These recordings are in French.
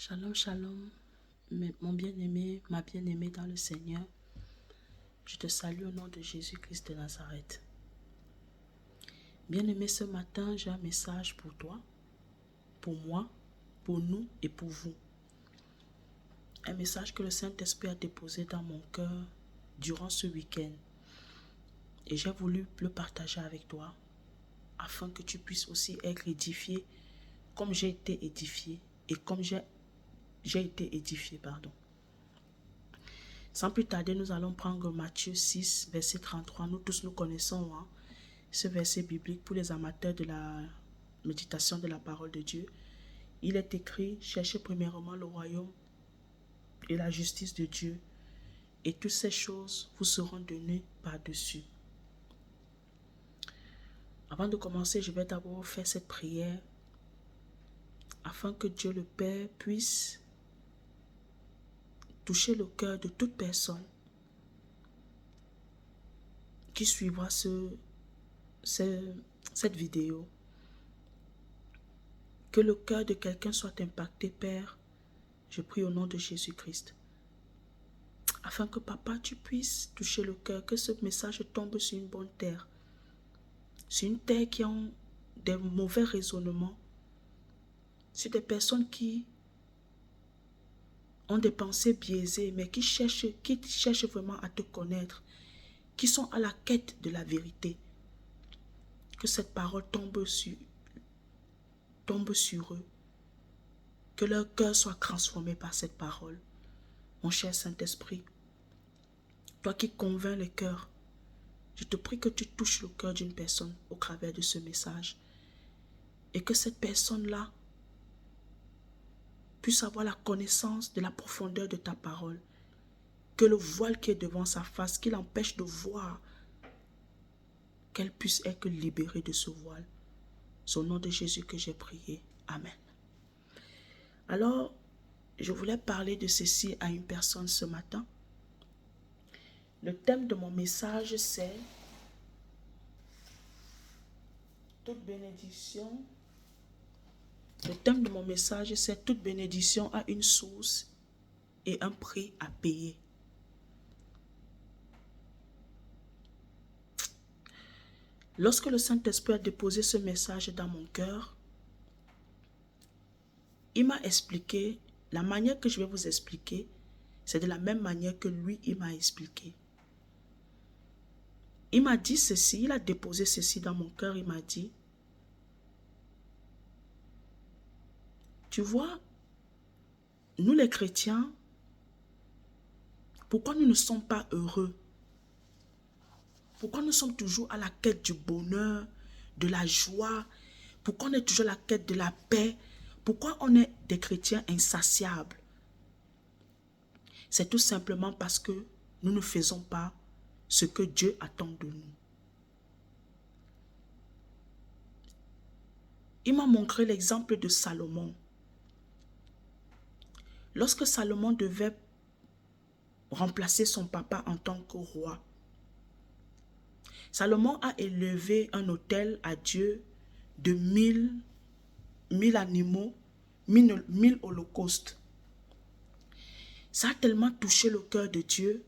Shalom, shalom, mon bien-aimé, ma bien-aimée dans le Seigneur. Je te salue au nom de Jésus-Christ de Nazareth. Bien-aimé, ce matin, j'ai un message pour toi, pour moi, pour nous et pour vous. Un message que le Saint-Esprit a déposé dans mon cœur durant ce week-end. Et j'ai voulu le partager avec toi, afin que tu puisses aussi être édifié comme j'ai été édifié et comme j'ai été édifié, pardon. Sans plus tarder, nous allons prendre Matthieu 6, verset 33. Nous tous nous connaissons ce verset biblique pour les amateurs de la méditation de la parole de Dieu. Il est écrit: cherchez premièrement le royaume et la justice de Dieu, et toutes ces choses vous seront données par-dessus. Avant de commencer, je vais d'abord faire cette prière afin que Dieu le Père puisse toucher le cœur de toute personne qui suivra cette vidéo. Que le cœur de quelqu'un soit impacté, Père. Je prie au nom de Jésus-Christ. Afin que, Papa, tu puisses toucher le cœur, que ce message tombe sur une bonne terre. Sur une terre qui a des mauvais raisonnements. Sur des personnes qui ont des pensées biaisées, mais qui cherchent vraiment à te connaître, qui sont à la quête de la vérité. Que cette parole tombe sur eux. Que leur cœur soit transformé par cette parole. Mon cher Saint-Esprit, toi qui convaincs les cœurs, je te prie que tu touches le cœur d'une personne au travers de ce message. Et que cette personne-là puisse avoir la connaissance de la profondeur de ta parole. Que le voile qui est devant sa face, qui l'empêche de voir, qu'elle puisse être libérée de ce voile. C'est au nom de Jésus que j'ai prié. Amen. Alors, je voulais parler de ceci à une personne ce matin. Le thème de mon message, c'est toute bénédiction. Le thème de mon message, c'est toute bénédiction a une source et un prix à payer. Lorsque le Saint-Esprit a déposé ce message dans mon cœur, il m'a expliqué, la manière que je vais vous expliquer, c'est de la même manière que lui, il m'a expliqué. Il m'a dit ceci, il a déposé ceci dans mon cœur, il m'a dit, tu vois, nous les chrétiens, pourquoi nous ne sommes pas heureux? Pourquoi nous sommes toujours à la quête du bonheur, de la joie? Pourquoi on est toujours à la quête de la paix? Pourquoi on est des chrétiens insatiables? C'est tout simplement parce que nous ne faisons pas ce que Dieu attend de nous. Il m'a montré l'exemple de Salomon. Lorsque Salomon devait remplacer son papa en tant que roi, Salomon a élevé un autel à Dieu de 1000 animaux, 1000 holocaustes. Ça a tellement touché le cœur de Dieu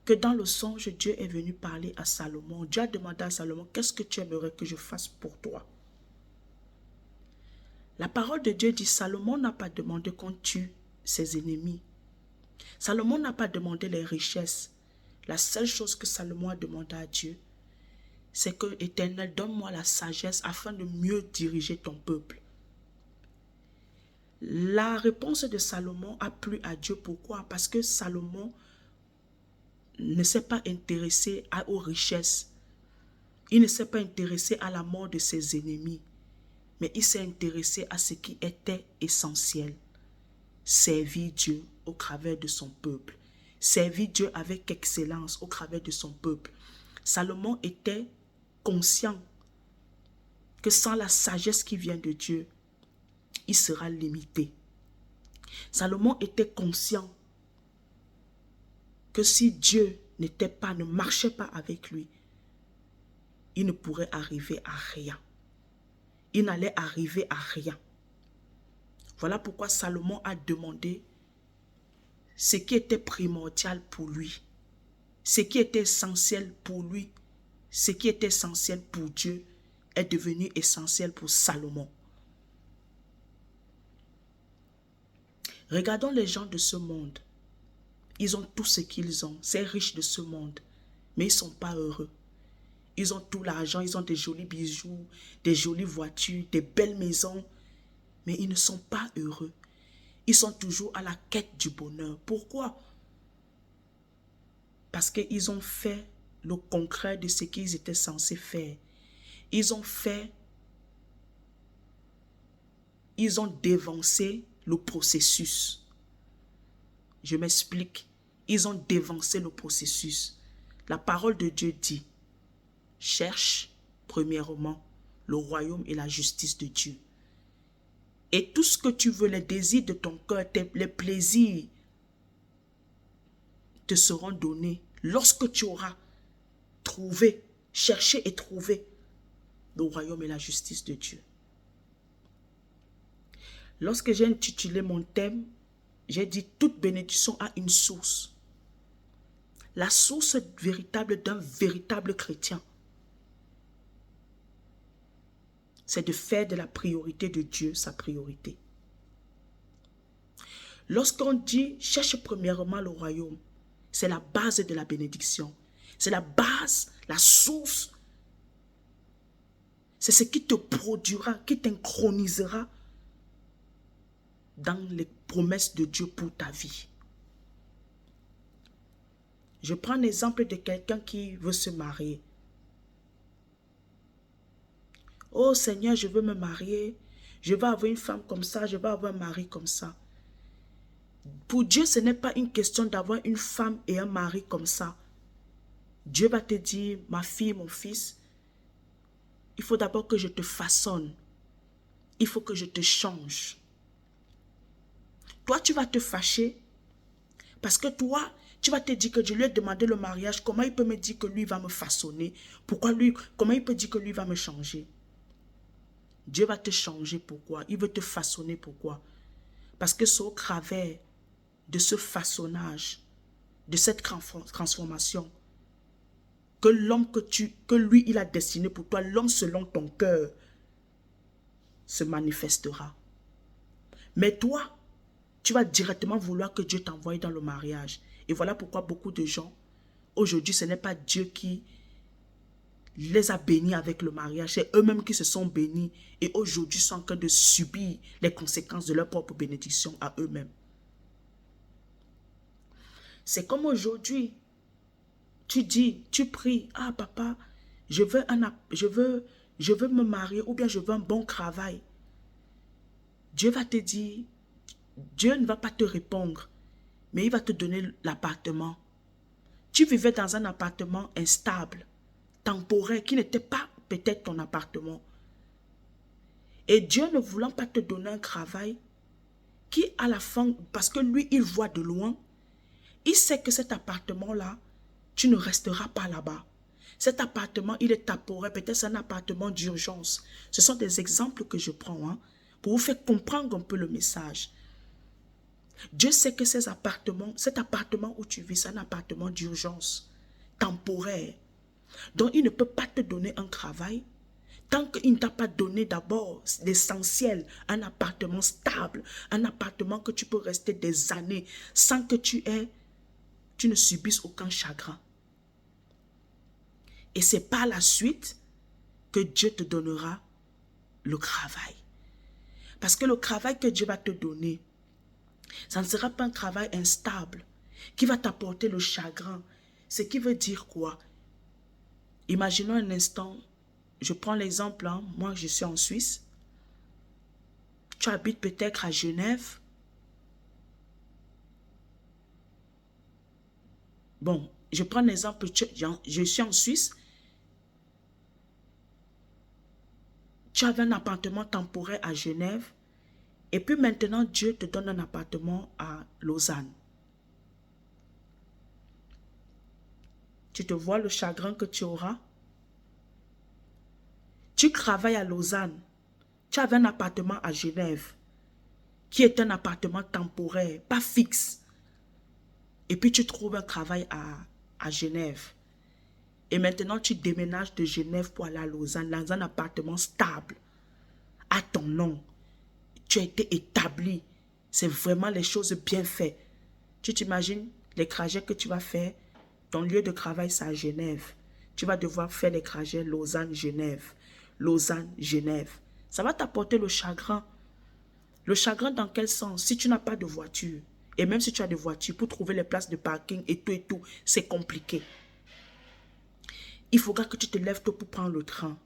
que dans le songe, Dieu est venu parler à Salomon. Dieu a demandé à Salomon, qu'est-ce que tu aimerais que je fasse pour toi? La parole de Dieu dit, Salomon n'a pas demandé qu'on tue ses ennemis. Salomon n'a pas demandé les richesses. La seule chose que Salomon a demandé à Dieu, c'est que, Éternel, donne-moi la sagesse afin de mieux diriger ton peuple. La réponse de Salomon a plu à Dieu. Pourquoi? Parce que Salomon ne s'est pas intéressé aux richesses. Il ne s'est pas intéressé à la mort de ses ennemis. Mais il s'est intéressé à ce qui était essentiel. Servir Dieu au travers de son peuple. Servir Dieu avec excellence au travers de son peuple. Salomon était conscient que sans la sagesse qui vient de Dieu, il sera limité. Salomon était conscient que si Dieu ne marchait pas avec lui, il ne pourrait arriver à rien. Il n'allait arriver à rien. Voilà pourquoi Salomon a demandé ce qui était primordial pour lui, ce qui était essentiel pour lui, ce qui était essentiel pour Dieu est devenu essentiel pour Salomon. Regardons les gens de ce monde. Ils ont tout ce qu'ils ont, ces riches de ce monde, mais ils ne sont pas heureux. Ils ont tout l'argent, ils ont des jolis bijoux, des jolies voitures, des belles maisons, mais ils ne sont pas heureux. Ils sont toujours à la quête du bonheur. Pourquoi? Parce qu'ils ont fait le concret de ce qu'ils étaient censés faire. Ils ont dévancé le processus. Je m'explique. Ils ont dévancé le processus. La parole de Dieu dit, cherche premièrement le royaume et la justice de Dieu. Et tout ce que tu veux, les désirs de ton cœur, les plaisirs te seront donnés lorsque tu auras trouvé, cherché et trouvé le royaume et la justice de Dieu. Lorsque j'ai intitulé mon thème, j'ai dit toute bénédiction a une source. La source véritable d'un véritable chrétien, c'est de faire de la priorité de Dieu sa priorité. Lorsqu'on dit cherche premièrement le royaume, c'est la base de la bénédiction. C'est la base, la source. C'est ce qui te produira, qui t'inchronisera dans les promesses de Dieu pour ta vie. Je prends l'exemple de quelqu'un qui veut se marier. Oh Seigneur, je veux me marier. Je veux avoir une femme comme ça, je veux avoir un mari comme ça. Pour Dieu, ce n'est pas une question d'avoir une femme et un mari comme ça. Dieu va te dire, ma fille, mon fils, il faut d'abord que je te façonne. Il faut que je te change. Toi, tu vas te fâcher parce que toi, tu vas te dire que je lui ai demandé le mariage. Comment il peut me dire que lui va me façonner? Comment il peut dire que lui va me changer? Dieu va te changer. Pourquoi? Il veut te façonner. Pourquoi? Parce que c'est au travers de ce façonnage, de cette transformation, que l'homme que lui, il a destiné pour toi, l'homme selon ton cœur, se manifestera. Mais toi, tu vas directement vouloir que Dieu t'envoie dans le mariage. Et voilà pourquoi beaucoup de gens, aujourd'hui, ce n'est pas Dieu qui les a bénis avec le mariage, c'est eux-mêmes qui se sont bénis et aujourd'hui sont en train de subir les conséquences de leur propre bénédiction à eux-mêmes. C'est comme aujourd'hui, tu pries, ah papa, je veux me marier ou bien je veux un bon travail. Dieu va te dire, Dieu ne va pas te répondre, mais il va te donner l'appartement. Tu vivais dans un appartement instable, temporaire, qui n'était pas peut-être ton appartement. Et Dieu ne voulant pas te donner un travail, qui à la fin, parce que lui, il voit de loin, il sait que cet appartement-là, tu ne resteras pas là-bas. Cet appartement, il est temporaire, peut-être c'est un appartement d'urgence. Ce sont des exemples que je prends, pour vous faire comprendre un peu le message. Dieu sait que cet appartement où tu vis, c'est un appartement d'urgence, temporaire. Donc, il ne peut pas te donner un travail tant qu'il ne t'a pas donné d'abord l'essentiel, un appartement stable, un appartement que tu peux rester des années sans que tu ne subisses aucun chagrin. Et c'est par la suite que Dieu te donnera le travail. Parce que le travail que Dieu va te donner, ça ne sera pas un travail instable qui va t'apporter le chagrin. Ce qui veut dire quoi? Imaginons un instant, je prends l'exemple, moi je suis en Suisse. Tu habites peut-être à Genève. Bon, je prends l'exemple, je suis en Suisse. Tu avais un appartement temporaire à Genève. Et puis maintenant, Dieu te donne un appartement à Lausanne. Tu te vois le chagrin que tu auras? Tu travailles à Lausanne. Tu avais un appartement à Genève qui est un appartement temporaire, pas fixe. Et puis tu trouves un travail à Genève. Et maintenant tu déménages de Genève pour aller à Lausanne dans un appartement stable, à ton nom. Tu as été établi. C'est vraiment les choses bien faites. Tu t'imagines les trajets que tu vas faire. Ton lieu de travail, c'est à Genève. Tu vas devoir faire les trajets Lausanne-Genève. Lausanne-Genève. Ça va t'apporter le chagrin. Le chagrin dans quel sens? Si tu n'as pas de voiture, et même si tu as des voitures, pour trouver les places de parking et tout, c'est compliqué. Il faudra que tu te lèves tôt pour prendre le train.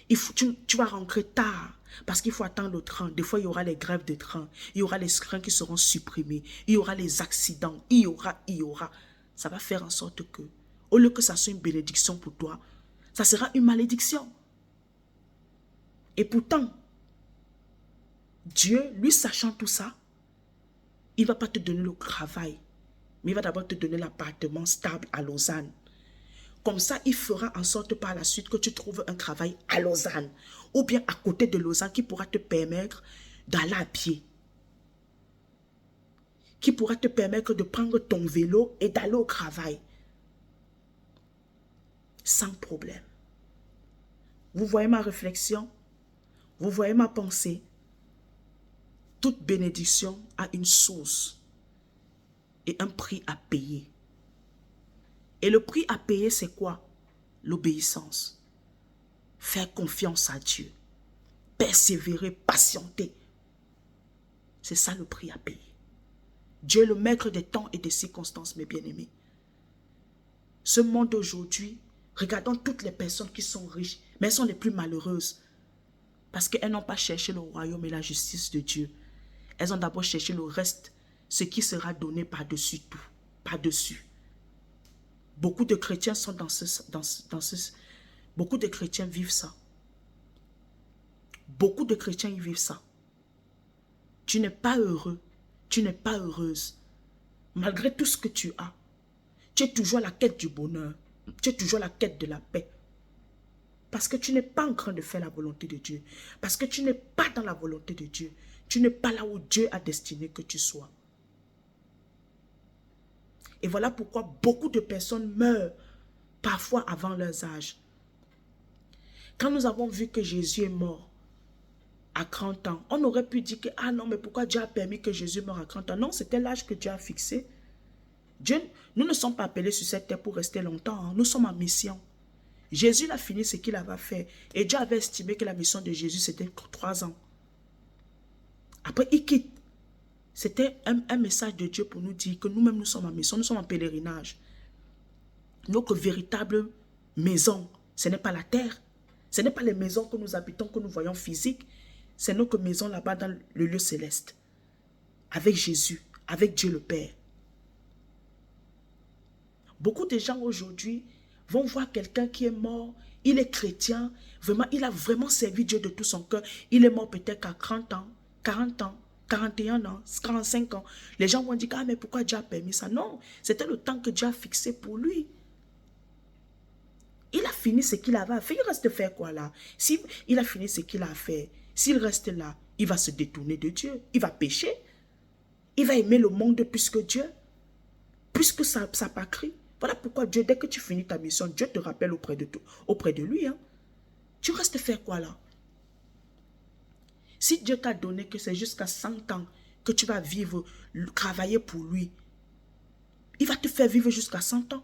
Tu vas rentrer tard parce qu'il faut attendre le train. Des fois, il y aura les grèves de train. Il y aura les trains qui seront supprimés. Il y aura les accidents. Il y aura. Ça va faire en sorte que, au lieu que ça soit une bénédiction pour toi, ça sera une malédiction. Et pourtant, Dieu, lui sachant tout ça, il ne va pas te donner le travail, mais il va d'abord te donner l'appartement stable à Lausanne. Comme ça, il fera en sorte par la suite que tu trouves un travail à Lausanne ou bien à côté de Lausanne qui pourra te permettre d'aller à pied. Qui pourra te permettre de prendre ton vélo et d'aller au travail. Sans problème. Vous voyez ma réflexion? Vous voyez ma pensée? Toute bénédiction a une source et un prix à payer. Et le prix à payer, c'est quoi? L'obéissance. Faire confiance à Dieu. Persévérer, patienter. C'est ça le prix à payer. Dieu est le maître des temps et des circonstances, mes bien-aimés. Ce monde d'aujourd'hui, regardons toutes les personnes qui sont riches, mais elles sont les plus malheureuses. Parce qu'elles n'ont pas cherché le royaume et la justice de Dieu. Elles ont d'abord cherché le reste, ce qui sera donné par-dessus tout. Par-dessus. Beaucoup de chrétiens sont beaucoup de chrétiens vivent ça. Beaucoup de chrétiens y vivent ça. Tu n'es pas heureux. Tu n'es pas heureuse. Malgré tout ce que tu as, tu es toujours à la quête du bonheur. Tu es toujours à la quête de la paix. Parce que tu n'es pas en train de faire la volonté de Dieu. Parce que tu n'es pas dans la volonté de Dieu. Tu n'es pas là où Dieu a destiné que tu sois. Et voilà pourquoi beaucoup de personnes meurent parfois avant leur âge. Quand nous avons vu que Jésus est mort à 30 ans, on aurait pu dire que, ah non, mais pourquoi Dieu a permis que Jésus meure à 30 ans? Non, c'était l'âge que Dieu a fixé. Nous ne sommes pas appelés sur cette terre pour rester longtemps. Hein. Nous sommes en mission. Jésus a fini ce qu'il avait fait. Et Dieu avait estimé que la mission de Jésus, c'était 3 ans. Après, il quitte. C'était un message de Dieu pour nous dire que nous-mêmes, nous sommes en mission, nous sommes en pèlerinage. Notre véritable maison, ce n'est pas la terre. Ce n'est pas les maisons que nous habitons, que nous voyons physiques. C'est notre maison là-bas dans le lieu céleste. Avec Jésus, avec Dieu le Père. Beaucoup de gens aujourd'hui vont voir quelqu'un qui est mort, il est chrétien, vraiment, il a vraiment servi Dieu de tout son cœur. Il est mort peut-être qu'à 30 ans, 40 ans, 41 ans, 45 ans. Les gens vont dire, ah mais pourquoi Dieu a permis ça? Non, c'était le temps que Dieu a fixé pour lui. Il a fini ce qu'il avait à faire. Il reste faire quoi là? Si il a fini ce qu'il a à faire, s'il reste là, il va se détourner de Dieu. Il va pécher. Il va aimer le monde plus que Dieu. Plus que sa patrie. Voilà pourquoi Dieu, dès que tu finis ta mission, Dieu te rappelle auprès de lui. Hein. Tu restes faire quoi là? Si Dieu t'a donné que c'est jusqu'à 100 ans que tu vas vivre, travailler pour lui, il va te faire vivre jusqu'à 100 ans.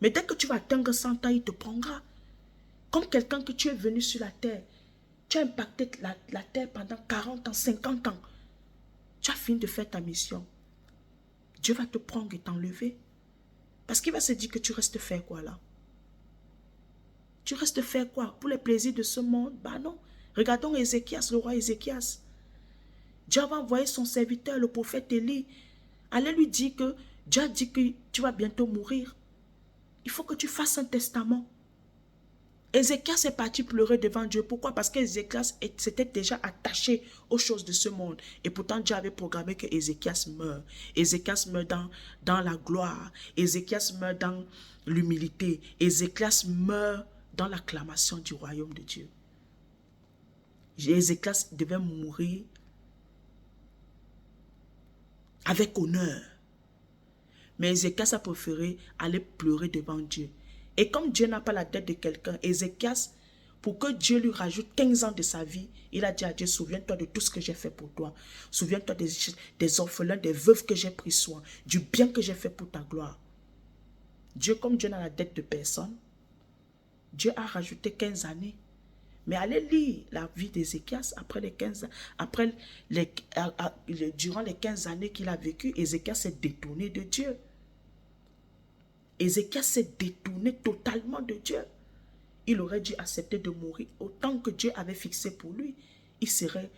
Mais dès que tu vas atteindre 100 ans, il te prendra. Comme quelqu'un que tu es venu sur la terre. Tu as impacté la terre pendant 40 ans, 50 ans. Tu as fini de faire ta mission. Dieu va te prendre et t'enlever. Parce qu'il va se dire que tu restes faire quoi là? Tu restes faire quoi? Pour les plaisirs de ce monde? Bah non. Regardons Ézéchias, le roi Ézéchias. Dieu va envoyer son serviteur, le prophète Élie. Allez lui dire que Dieu a dit que tu vas bientôt mourir. Il faut que tu fasses un testament. Ézéchias est parti pleurer devant Dieu. Pourquoi? Parce qu'Ézéchias s'était déjà attaché aux choses de ce monde. Et pourtant, Dieu avait programmé que Ézéchias meure. Ézéchias meurt dans la gloire. Ézéchias meurt dans l'humilité. Ézéchias meurt dans l'acclamation du royaume de Dieu. Ézéchias devait mourir avec honneur. Mais Ézéchias a préféré aller pleurer devant Dieu. Et comme Dieu n'a pas la dette de quelqu'un, Ézéchias, pour que Dieu lui rajoute 15 ans de sa vie, il a dit à Dieu, souviens-toi de tout ce que j'ai fait pour toi. Souviens-toi des orphelins, des veuves que j'ai pris soin, du bien que j'ai fait pour ta gloire. Dieu, comme Dieu n'a la dette de personne, Dieu a rajouté 15 années. Mais allez lire la vie d'Ézéchias après les 15 après durant les 15 années qu'il a vécu, Ézéchias s'est détourné de Dieu. Ézéchias s'est détourné totalement de Dieu. Il aurait dû accepter de mourir autant que Dieu avait fixé pour lui. Il serait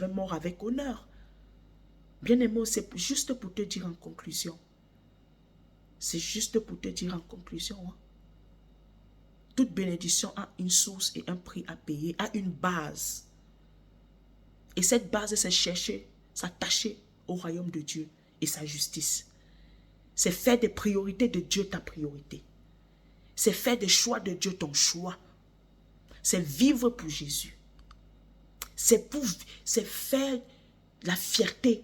mort avec honneur. Bien-aimé, c'est juste pour te dire en conclusion. C'est juste pour te dire en conclusion. Hein. Toute bénédiction a une source et un prix à payer, a une base. Et cette base, c'est chercher, s'attacher au royaume de Dieu et sa justice. C'est faire des priorités de Dieu ta priorité. C'est faire des choix de Dieu ton choix. C'est vivre pour Jésus. C'est faire la fierté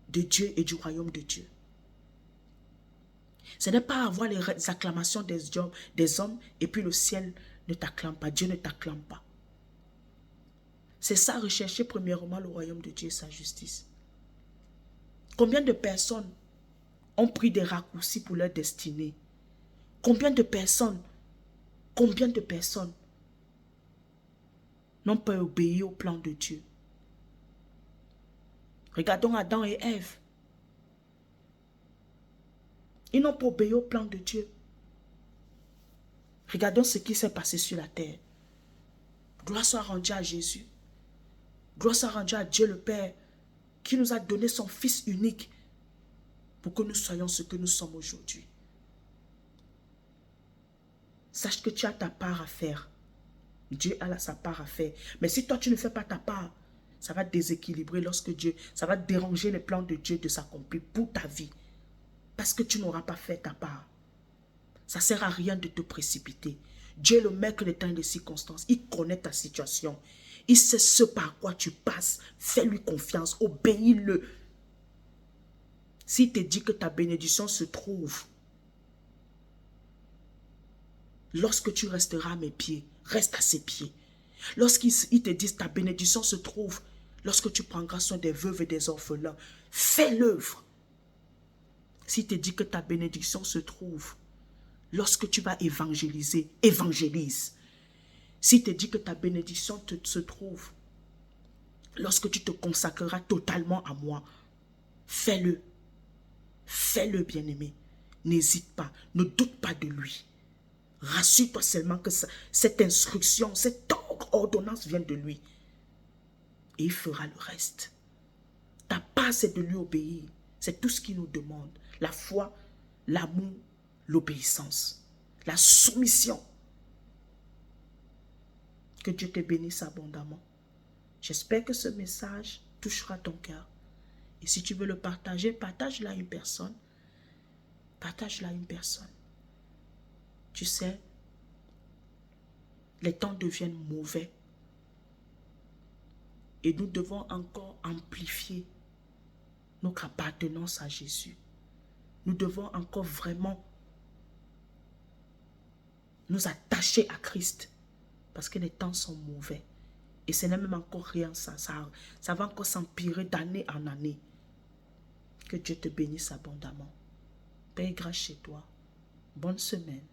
de Dieu et du royaume de Dieu. Ce n'est pas avoir les acclamations des hommes et puis le ciel ne t'acclame pas, Dieu ne t'acclame pas. C'est ça, rechercher premièrement le royaume de Dieu et sa justice. Combien de personnes ont pris des raccourcis pour leur destinée? Combien de personnes n'ont pas obéi au plan de Dieu? Regardons Adam et Ève. Ils n'ont pas obéi au plan de Dieu. Regardons ce qui s'est passé sur la terre. Gloire soit rendue à Jésus. Gloire soit rendue à Dieu le Père, qui nous a donné son Fils unique pour que nous soyons ce que nous sommes aujourd'hui. Sache que tu as ta part à faire. Dieu a sa part à faire. Mais si toi, tu ne fais pas ta part, ça va déséquilibrer ça va déranger les plans de Dieu de s'accomplir pour ta vie. Parce que tu n'auras pas fait ta part. Ça ne sert à rien de te précipiter. Dieu est le maître des temps et des circonstances. Il connaît ta situation. Il sait ce par quoi tu passes. Fais-lui confiance. Obéis-le. S'il te dit que ta bénédiction se trouve lorsque tu resteras à mes pieds, reste à ses pieds. Lorsqu'il te dit ta bénédiction se trouve lorsque tu prendras soin des veuves et des orphelins, fais l'œuvre. S'il te dit que ta bénédiction se trouve lorsque tu vas évangéliser, évangélise. S'il te dit que ta bénédiction se trouve lorsque tu te consacreras totalement à moi, fais-le. Fais-le, bien-aimé. N'hésite pas, ne doute pas de lui. Rassure-toi seulement que cette instruction, cette ordonnance vient de lui. Et il fera le reste. Ta part, c'est de lui obéir. C'est tout ce qu'il nous demande. La foi, l'amour, l'obéissance, la soumission. Que Dieu te bénisse abondamment. J'espère que ce message touchera ton cœur. Et si tu veux le partager, partage-le à une personne. Partage-le à une personne. Tu sais, les temps deviennent mauvais. Et nous devons encore amplifier notre appartenance à Jésus. Nous devons encore vraiment nous attacher à Christ. Parce que les temps sont mauvais. Et ce n'est même encore rien, ça va encore s'empirer d'année en année. Que Dieu te bénisse abondamment. Paix et grâce chez toi. Bonne semaine.